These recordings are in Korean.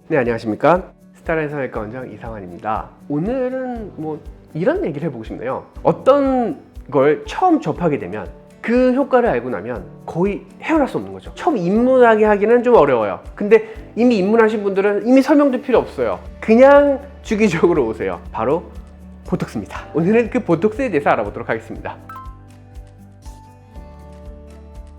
네, 안녕하십니까. 스타라인 성형외과 원장 이상환입니다. 오늘은 이런 얘기를 해보고 싶네요. 어떤 걸 처음 접하게 되면 그 효과를 알고 나면 거의 헤어날 수 없는 거죠. 처음 입문하게 하기는 좀 어려워요. 근데 이미 입문하신 분들은 이미 설명도 필요 없어요. 그냥 주기적으로 오세요. 바로 보톡스입니다. 오늘은 그 보톡스에 대해서 알아보도록 하겠습니다.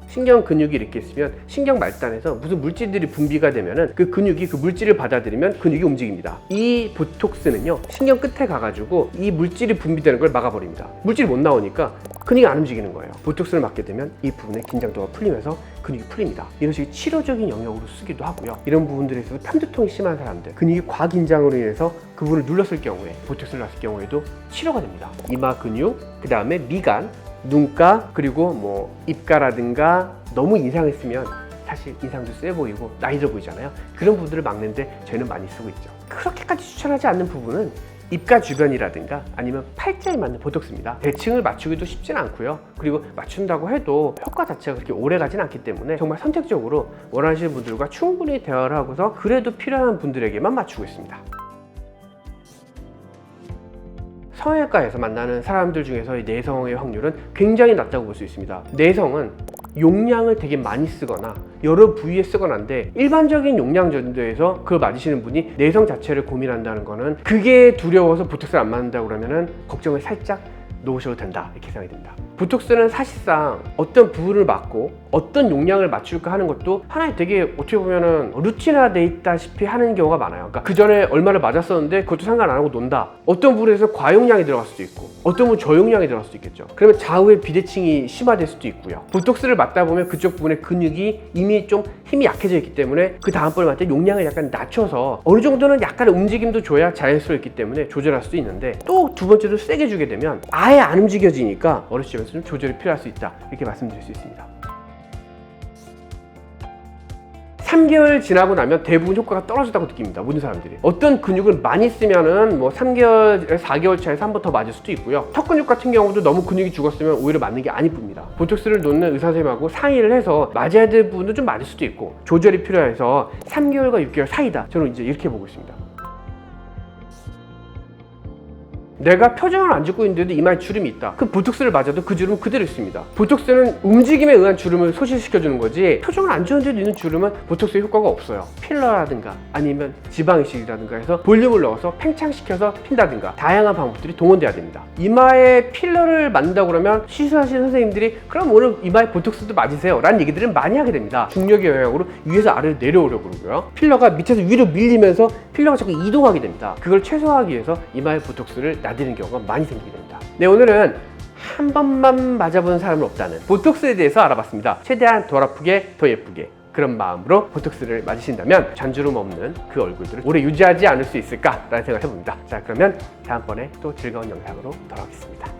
신경 근육이 이렇게 있으면 신경 말단에서 무슨 물질들이 분비가 되면은 그 근육이 그 물질을 받아들이면 근육이 움직입니다. 이 보톡스는요, 신경 끝에 가가지고 이 물질이 분비되는 걸 막아버립니다. 물질이 못 나오니까 근육이 안 움직이는 거예요. 보톡스를 맞게 되면 이 부분에 긴장도가 풀리면서 근육이 풀립니다. 이런 식의 치료적인 영역으로 쓰기도 하고요. 이런 부분들에 있어서 편두통이 심한 사람들, 근육이 과긴장으로 인해서 그 부분을 눌렀을 경우에, 보톡스를 놨을 경우에도 치료가 됩니다. 이마 근육, 그 다음에 미간, 눈가, 그리고 입가라든가 너무 인상했으면 사실 인상도 세 보이고 나이 들어 보이잖아요. 그런 부분들을 막는데 저희는 많이 쓰고 있죠. 그렇게까지 추천하지 않는 부분은 입가 주변이라든가 아니면 팔자에 맞는 보톡스입니다. 대칭을 맞추기도 쉽진 않고요. 그리고 맞춘다고 해도 효과 자체가 그렇게 오래 가진 않기 때문에 정말 선택적으로 원하시는 분들과 충분히 대화를 하고서 그래도 필요한 분들에게만 맞추고 있습니다. 성형외과에서 만나는 사람들 중에서 내성의 확률은 굉장히 낮다고 볼 수 있습니다. 내성은 용량을 되게 많이 쓰거나 여러 부위에 쓰거나인데, 일반적인 용량 정도에서 그걸 맞으시는 분이 내성 자체를 고민한다는 거는 그게 두려워서 보톡스를 안 맞는다고 그러면은 걱정을 살짝 놓으셔도 된다, 이렇게 생각이 듭니다. 보톡스는 사실상 어떤 부분을 맞고 어떤 용량을 맞출까 하는 것도 하나의 되게 어떻게 보면은 루틴화돼 있다시피 하는 경우가 많아요. 그러니까 그 전에 얼마를 맞았었는데 그것도 상관 안 하고 논다. 어떤 부분에서 과용량이 들어갈 수도 있고 어떤 부분 저용량이 들어갈 수도 있겠죠. 그러면 좌우의 비대칭이 심화될 수도 있고요. 보톡스를 맞다 보면 그쪽 부분의 근육이 이미 좀 힘이 약해져 있기 때문에 그 다음번에 맞을 때 용량을 약간 낮춰서 어느 정도는 약간의 움직임도 줘야 자연스럽기 때문에 조절할 수도 있는데, 또 두 번째로 세게 주게 되면 아예 안 움직여지니까 어느 시점에서 좀 조절이 필요할 수 있다, 이렇게 말씀드릴 수 있습니다. 3개월 지나고 나면 대부분 효과가 떨어졌다고 느낍니다. 모든 사람들이. 어떤 근육을 많이 쓰면은 3개월, 4개월 차에서 한 번 더 맞을 수도 있고요. 턱 근육 같은 경우도 너무 근육이 죽었으면 오히려 맞는 게 아닐 뿐입니다. 보톡스를 놓는 의사 선생님하고 상의를 해서 맞아야 될 부분도 좀 맞을 수도 있고 조절이 필요해서 3개월과 6개월 사이다, 저는 이제 이렇게 보고 있습니다. 내가 표정을 안 짓고 있는데도 이마에 주름이 있다. 그 보톡스를 맞아도 그 주름은 그대로 있습니다. 보톡스는 움직임에 의한 주름을 소실시켜주는 거지, 표정을 안 지었는데도 있는 주름은 보톡스의 효과가 없어요. 필러라든가 아니면 지방 이식이라든가 해서 볼륨을 넣어서 팽창시켜서 핀다든가 다양한 방법들이 동원돼야 됩니다. 이마에 필러를 맞는다고 그러면 시술하시는 선생님들이 그럼 오늘 이마에 보톡스도 맞으세요 라는 얘기들을 많이 하게 됩니다. 중력의 영향으로 위에서 아래로 내려오려고 그러고요. 필러가 밑에서 위로 밀리면서 필러가 자꾸 이동하게 됩니다. 그걸 최소화하기 위해서 이마에 보톡스를 나대는 경우가 많이 생기게 됩니다. 네, 오늘은 한 번만 맞아본 사람은 없다는 보톡스에 대해서 알아봤습니다. 최대한 덜 아프게 더 예쁘게, 그런 마음으로 보톡스를 맞으신다면 잔주름 없는 그 얼굴들을 오래 유지하지 않을 수 있을까라는 생각을 해봅니다. 자, 그러면 다음번에 또 즐거운 영상으로 돌아오겠습니다.